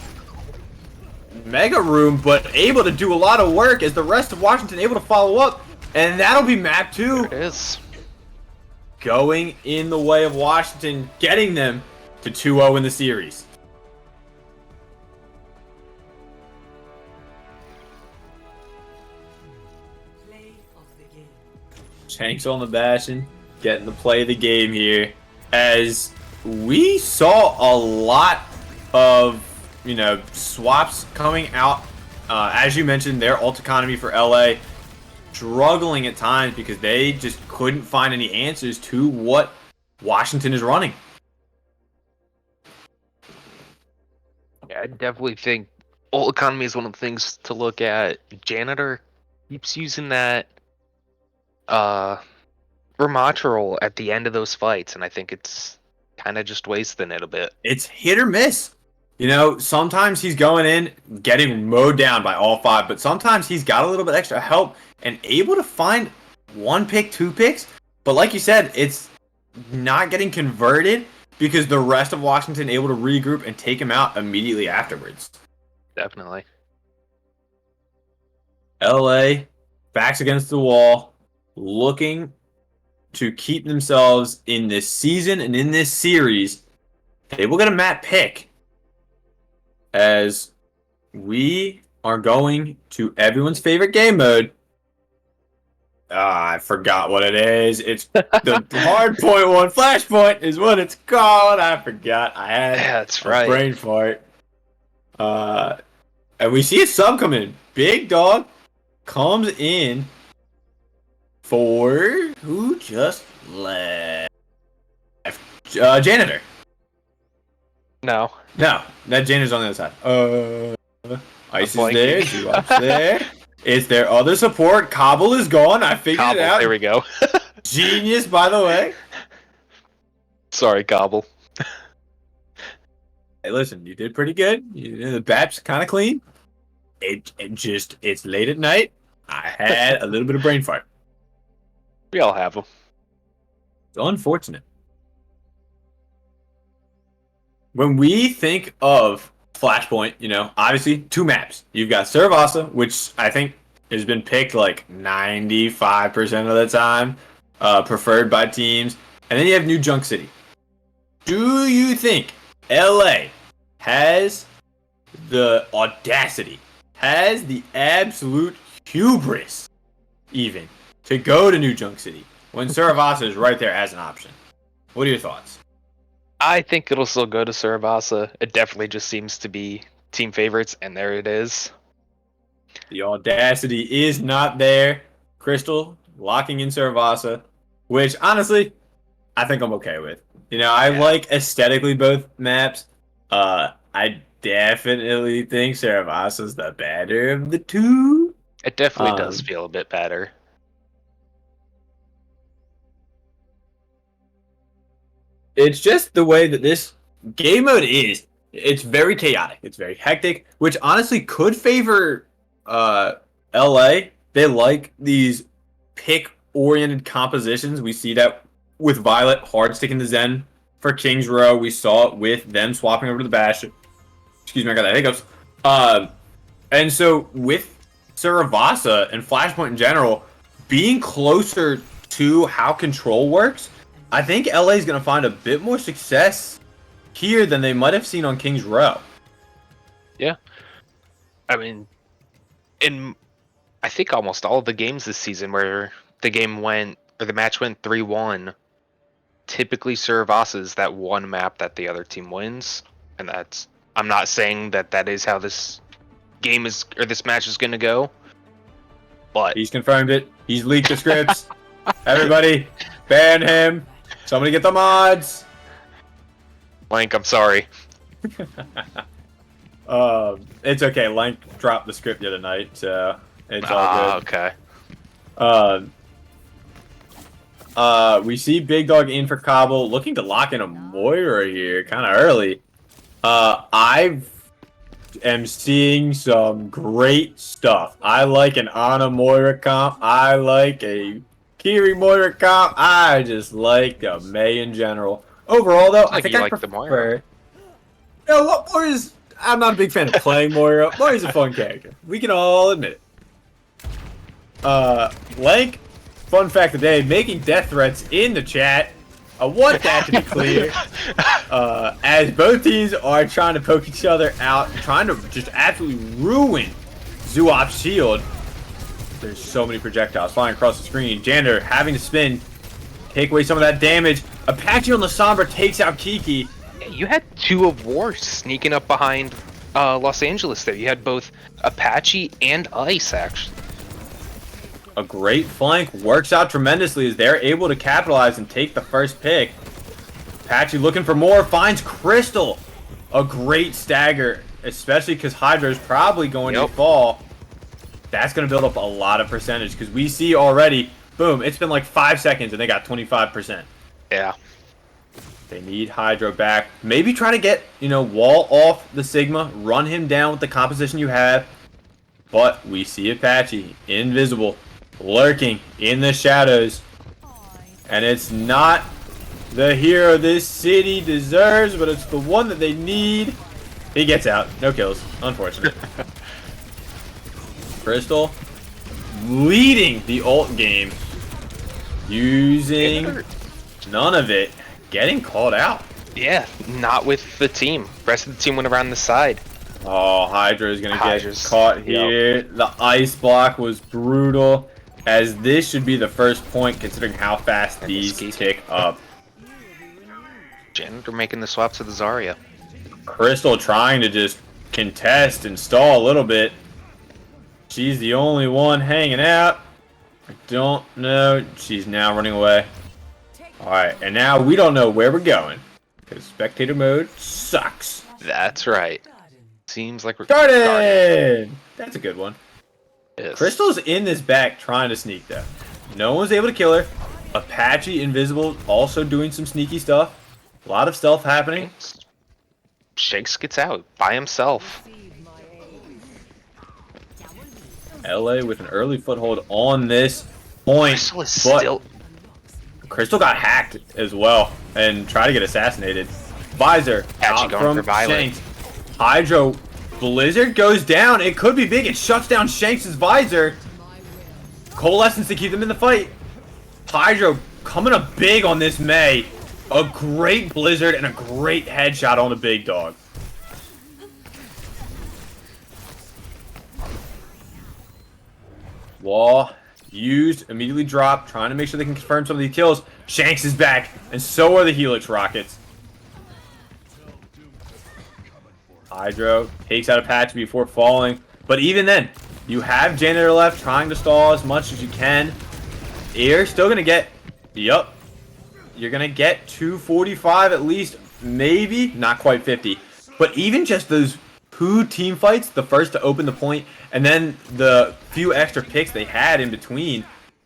Mega Room, but able to do a lot of work as the rest of Washington able to follow up. And that'll be map 2. It is. Going in the way of Washington, getting them to 2-0 in the series. Shanks on the bashing, getting to play the game here. As we saw a lot of, swaps coming out. As you mentioned, their ult economy for LA struggling at times because they just couldn't find any answers to what Washington is running. Yeah, I definitely think ult economy is one of the things to look at. Janitor keeps using that Rematrol at the end of those fights, and I think it's kind of just wasting it a bit. It's hit or miss. Sometimes he's going in, getting mowed down by all 5, but sometimes he's got a little bit extra help and able to find 1 pick, 2 picks. But like you said, it's not getting converted because the rest of Washington able to regroup and take him out immediately afterwards. Definitely. LA, backs against the wall, looking to keep themselves in this season and in this series. They will get a map pick as we are going to everyone's favorite game mode. I forgot what it is. It's the hard point one. Flashpoint is what it's called. I forgot. I had that's a right. brain fart. And we see a sub come in. Big Dog comes in for who just left? Janitor. No. No, that Janitor's on the other side. Ice is there. G-Wop's there. Is there other support? Cobble is gone. I figured Gobble, it out. there we go. Genius, by the way. Sorry, Gobble. Hey, listen, you did pretty good. The BAP's kind of clean. It's late at night. I had a little bit of brain fart. We all have them. It's unfortunate. When we think of Flashpoint, obviously 2 maps. You've got Saravasa, which I think has been picked like 95% of the time, preferred by teams. And then you have New Junk City. Do you think LA has the audacity, has the absolute hubris, even, to go to New Junk City when Saravasa is right there as an option? What are your thoughts? I think it'll still go to Saravasa. It definitely just seems to be team favorites, and there it is. The audacity is not there. Crystal locking in Saravasa, which honestly, I think I'm okay with. I like aesthetically both maps. I definitely think Saravasa's the better of the 2. It definitely does feel a bit better. It's just the way that this game mode is. It's very chaotic. It's very hectic, which honestly could favor LA. They like these pick-oriented compositions. We see that with Violet hard sticking the Zen for King's Row. We saw it with them swapping over to the Bash. Excuse me, I got that hiccups. And so with Saravasa and Flashpoint in general, being closer to how control works, I think LA is going to find a bit more success here than they might have seen on King's Row. Yeah. I mean, I think almost all of the games this season where the match went 3-1, typically Saravasa is that one map that the other team wins. And I'm not saying that is how this this match is going to go. But He's confirmed it. He's leaked the scripts. Everybody, ban him. Somebody get the mods. Link, I'm sorry. It's okay. Lank dropped the script the other night, so It's all good. Okay. We see Big Dog in for Cobble, looking to lock in a Moira here, kind of early. I am seeing some great stuff. I like an Ana Moira comp. I like a Kiri Moira comp. I just like the May in general. Overall, though, I think you I like the prefer. Moira. No, what Moira's? I'm not a big fan of playing Moira. Moira's a fun character. We can all admit it. Lank, fun fact of the day, making death threats in the chat. I want that to be clear. As both teams are trying to poke each other out, trying to just absolutely ruin Zoop's shield. There's so many projectiles flying across the screen. Janitor having to spin, take away some of that damage. Apache on the Sombra takes out Kiki. You had 2 of War sneaking up behind Los Angeles there. You had both Apache and Ice, actually. A great flank works out tremendously as they're able to capitalize and take the first pick. Apache looking for more, finds Crystal. A great stagger, especially because Hydra's probably going to fall. That's going to build up a lot of percentage because we see already, boom, it's been like 5 seconds and they got 25%. Yeah. They need Hydro back. Maybe try to get, wall off the Sigma, run him down with the composition you have. But we see Apache, invisible, lurking in the shadows. And it's not the hero this city deserves, but it's the one that they need. He gets out. No kills. Unfortunate. Crystal leading the ult game. Using none of it. Getting called out. Yeah, not with the team. Rest of the team went around the side. Oh, Hydra's gonna get caught here. Yep. The ice block was brutal, as this should be the first point considering how fast these tick up. Janitor making the swap to the Zarya. Crystal trying to just contest and stall a little bit. She's the only one hanging out. I don't know. She's now running away. Alright, and now we don't know where we're going. Because spectator mode sucks. That's right. Seems like we're Garden! That's a good one. Yes. Crystal's in this back trying to sneak though. No one's able to kill her. Apache invisible also doing some sneaky stuff. A lot of stealth happening. Shakes gets out by himself. LA with an early foothold on this point. Crystal is still... Crystal got hacked as well and tried to get assassinated. Visor out from Shanks. Hydro Blizzard goes down. It could be big. It shuts down Shanks' visor. Coalescence to keep them in the fight. Hydro coming up big on this May. A great Blizzard and a great headshot on the big dog. Wall used, immediately dropped, trying to make sure they can confirm some of these kills. Shanks is back, and so are the Helix Rockets. Hydro takes out Apache before falling. But even then, you have Janitor left trying to stall as much as you can. You're still going to get, yup, you're going to get 245 at least, maybe, not quite 50. But even just those 2 team fights, the first to open the point, and then the few extra picks they had in between,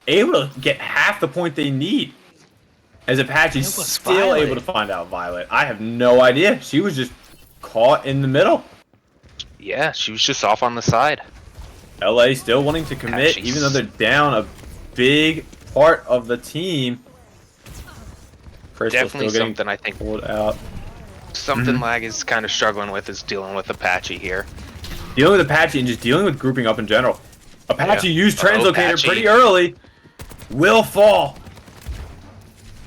able to get half the point they need. As Apache's still able to find out Violet. I have no idea. She was just caught in the middle. Yeah, she was just off on the side. LA still wanting to commit, even though they're down a big part of the team. Crystal Definitely still something I think pulled out. Something Lag is kind of struggling with is dealing with Apache here. Dealing with Apache and just dealing with grouping up in general. Apache used Translocator Apache. pretty early. Will fall.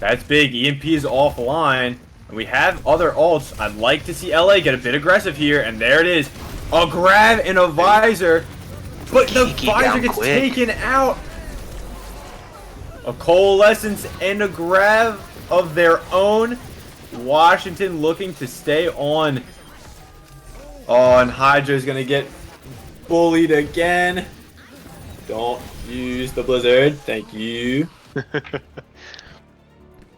That's big. EMP is offline. And we have other ults. I'd like to see LA get a bit aggressive here. And there it is. A grab and a visor. But the visor gets taken out. A coalescence and a grab of their own. Washington looking to stay on. Oh, and Hydra's gonna get bullied again. Don't use the Blizzard. Thank you.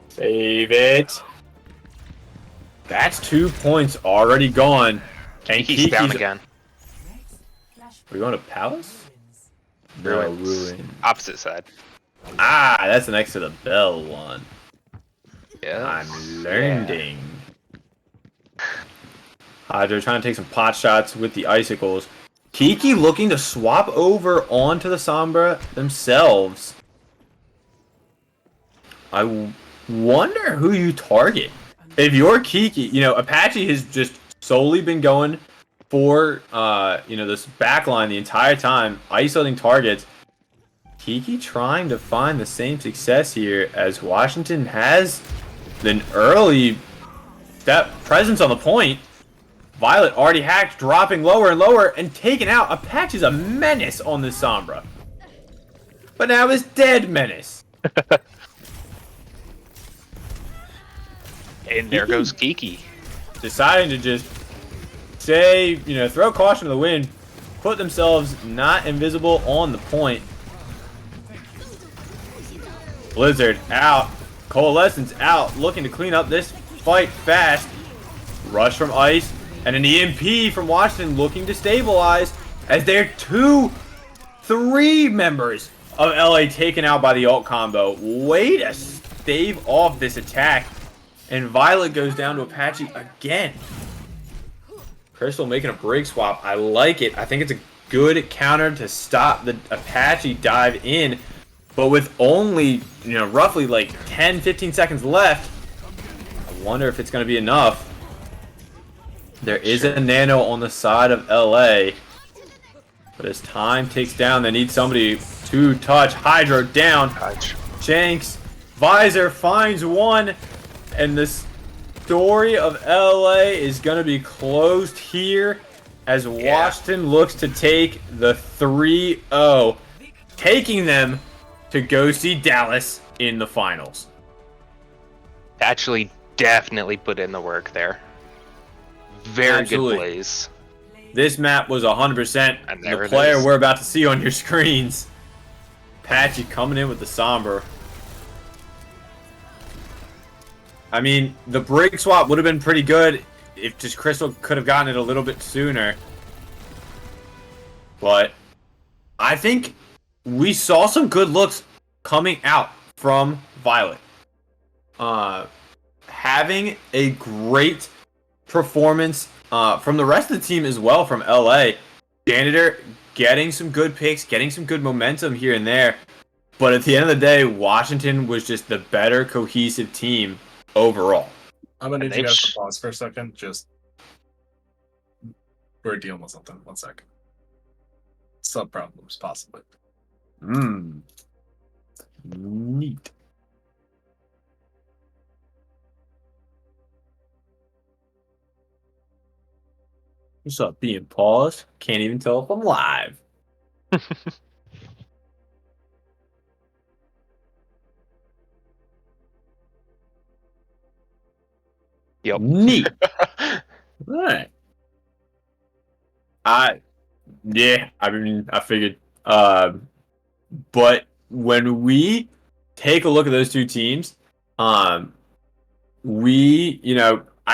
Save it. That's 2 points already gone. And He's down again. Are we going to Palace? The Ruins. Ruin. Opposite side. Ah, that's next to the Bell one. Yeah. I'm learning. Hydra trying to take some pot shots with the icicles. Kiki looking to swap over onto the Sombra themselves. I wonder who you target. If you're Kiki, Apache has just solely been going for, this backline the entire time, isolating targets. Kiki trying to find the same success here as Washington has an early step presence on the point. Violet already hacked, dropping lower and lower and taken out. Apache's a menace on this Sombra. But now is dead menace. And there goes Kiki. Deciding to just say, throw caution to the wind, put themselves not invisible on the point. Blizzard out. Coalescence out. Looking to clean up this fight fast. Rush from Ice. And an EMP from Washington looking to stabilize as they're 3 members of LA taken out by the ult combo. Way to stave off this attack. And Violet goes down to Apache again. Crystal making a break swap. I like it. I think it's a good counter to stop the Apache dive in. But with only, roughly like 10, 15 seconds left, I wonder if it's going to be enough. There is a nano on the side of LA. But as time ticks down, they need somebody to touch. Hydro down. Shanks. Visor finds one. And the story of LA is going to be closed here as Washington looks to take the 3-0. Taking them to go see Dallas in the finals. Actually, definitely put in the work there. Very Absolutely. good plays. This map was 100% And there the it player is. we're about to see on your screens. Apache coming in with the Sombra. I mean, the break swap would have been pretty good if just Crystal could have gotten it a little bit sooner. But I think we saw some good looks coming out from Violet. Having a great performance from the rest of the team as well from LA. Janitor getting some good picks, getting some good momentum here and there. But at the end of the day, Washington was just the better cohesive team overall. I'm gonna need And you guys they've to pause for a second. We're dealing with something. 1 second. Sub problems, possibly. Neat. What's up, being paused? Can't even tell if I'm live. Yep. Neat. Alright. I figured. But when we take a look at those two teams, I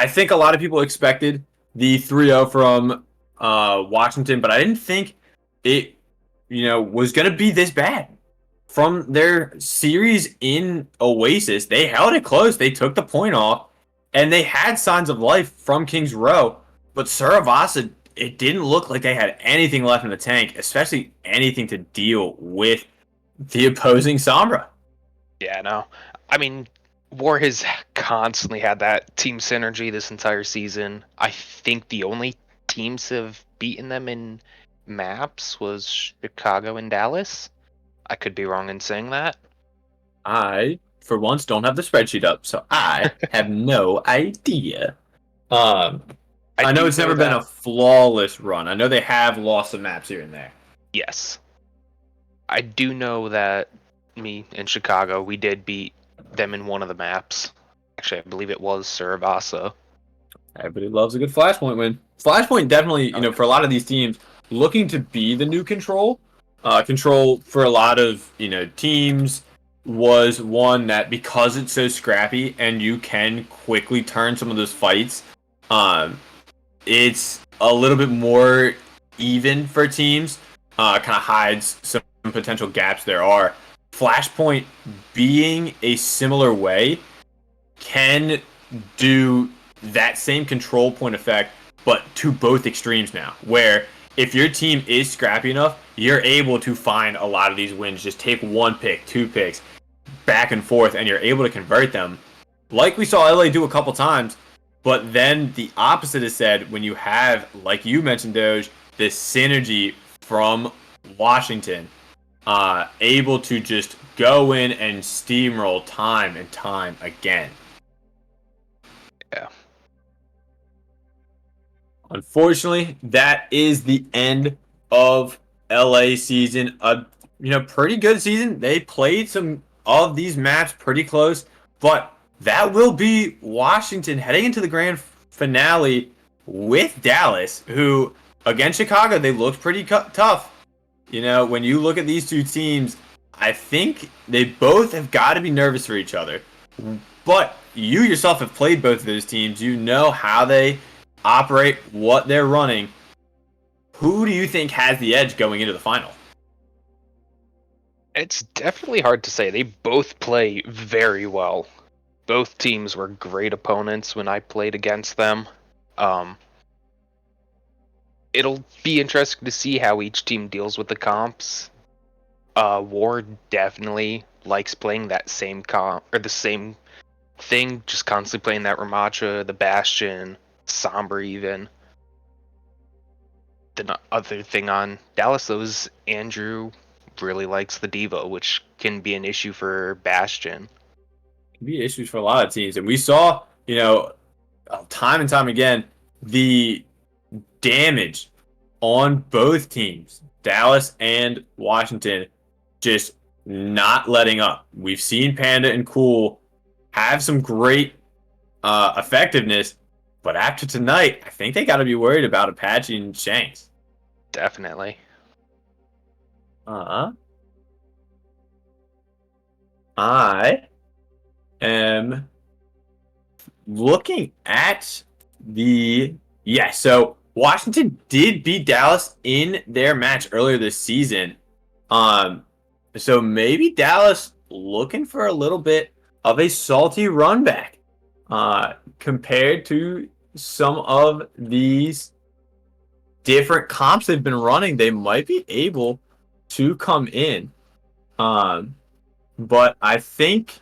think a lot of people expected the 3-0 from Washington, but I didn't think it, was going to be this bad. From their series in Oasis, they held it close. They took the point off, and they had signs of life from Kings Row, but Saravasa, it didn't look like they had anything left in the tank, especially anything to deal with the opposing Sombra. Yeah, no. I mean, War has constantly had that team synergy this entire season. I think the only teams that have beaten them in maps was Chicago and Dallas. I could be wrong in saying that. I, for once, don't have the spreadsheet up, so I have no idea. I know do it's never been that- a flawless run. I know they have lost some maps here and there. Yes. I do know that me in Chicago, we did beat them in one of the maps. Actually, I believe it was Saravasa. Everybody loves a good Flashpoint win. Flashpoint definitely, for a lot of these teams, looking to be the new Control. Control for a lot of, teams was one that, because it's so scrappy and you can quickly turn some of those fights, it's a little bit more even for teams. Kind of hides some potential gaps there are. Flashpoint being a similar way can do that same control point effect, but to both extremes now, where if your team is scrappy enough, you're able to find a lot of these wins. Just take 1 pick, 2 picks, back and forth, and you're able to convert them. Like we saw LA do a couple times, but then the opposite is said when you have, like you mentioned, Doge, this synergy from Washington, able to just go in and steamroll time and time again. Yeah. Unfortunately, that is the end of LA season. A pretty good season. They played some of these maps pretty close, but that will be Washington heading into the grand finale with Dallas, who against Chicago they looked pretty tough. When you look at these two teams, I think they both have got to be nervous for each other. But you yourself have played both of those teams. You know how they operate, what they're running. Who do you think has the edge going into the final? It's definitely hard to say. They both play very well. Both teams were great opponents when I played against them. It'll be interesting to see how each team deals with the comps. Ward definitely likes playing that same comp, or the same thing, just constantly playing that Ramacha, the Bastion, Sombra even. The other thing on Dallas, though, is Andrew really likes the Diva, which can be an issue for Bastion. Can be issues for a lot of teams. And we saw, time and time again, the damage on both teams, Dallas and Washington, just not letting up. We've seen Panda and Cool have some great effectiveness, but after tonight, I think they got to be worried about Apache and Shanks. Definitely. I am looking at so Washington did beat Dallas in their match earlier this season. So maybe Dallas looking for a little bit of a salty run back compared to some of these different comps they've been running. They might be able to come in. But I think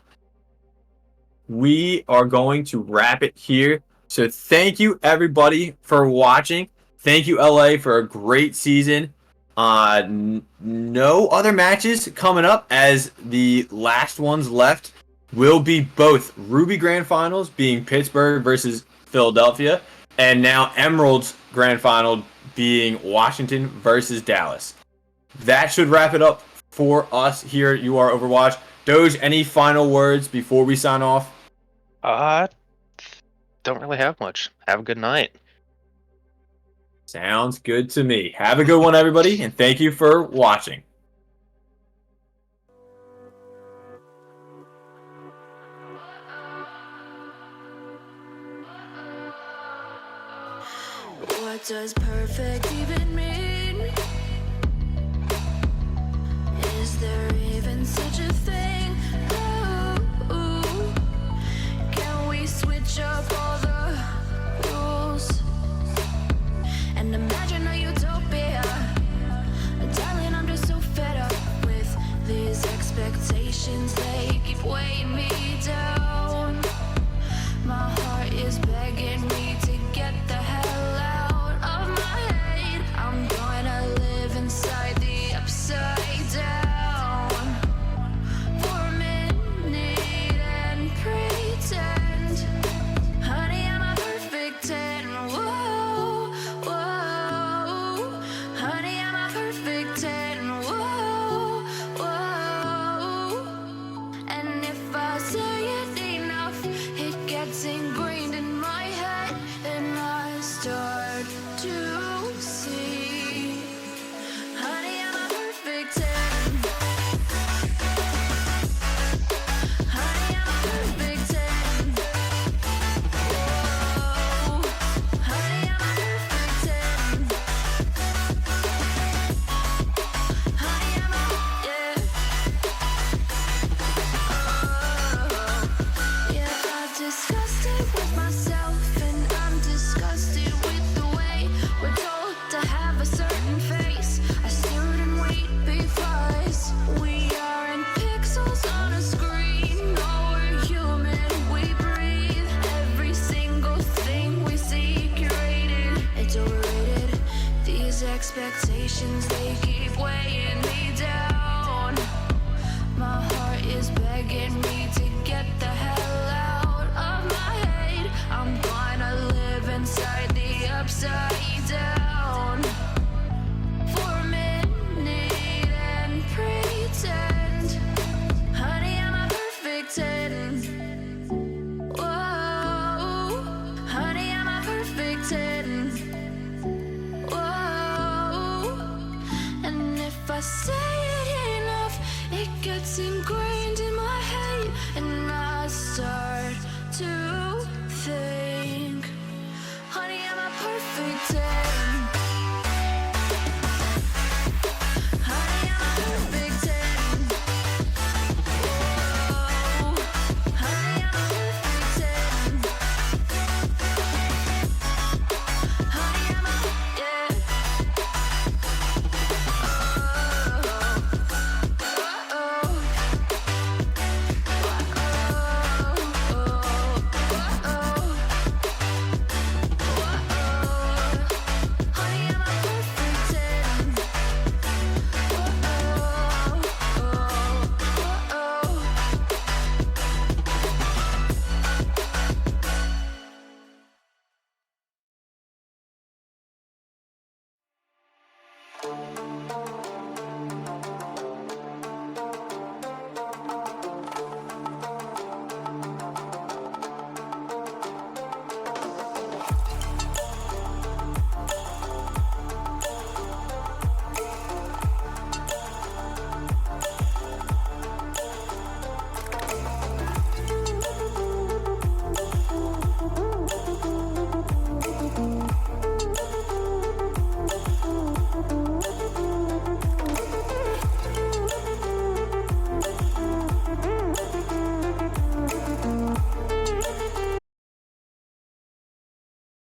we are going to wrap it here. So thank you, everybody, for watching. Thank you, LA, for a great season. No other matches coming up, as the last ones left will be both Ruby Grand Finals, being Pittsburgh versus Philadelphia, and now Emerald's Grand Final being Washington versus Dallas. That should wrap it up for us here at UR Overwatch. Doge, any final words before we sign off? Don't really have much. Have a good night. Sounds good to me. Have a good one, everybody, and thank you for watching. What does perfect even mean? Is there even such a thing? Ooh, can we switch up all the rules and imagine a utopia? Darling, I'm just so fed up with these expectations. They keep weighing me down. My heart is begging me to get the hell out of my head. I'm gonna live inside the upside down. expectations, they keep weighing me down. My heart is begging me to get the hell out of my head. I'm gonna live inside the upside down for a minute and pretend, honey, I'm a perfect 10. Whoa, honey, I'm a perfect 10. Whoa, and if I say it enough, it gets ingrained.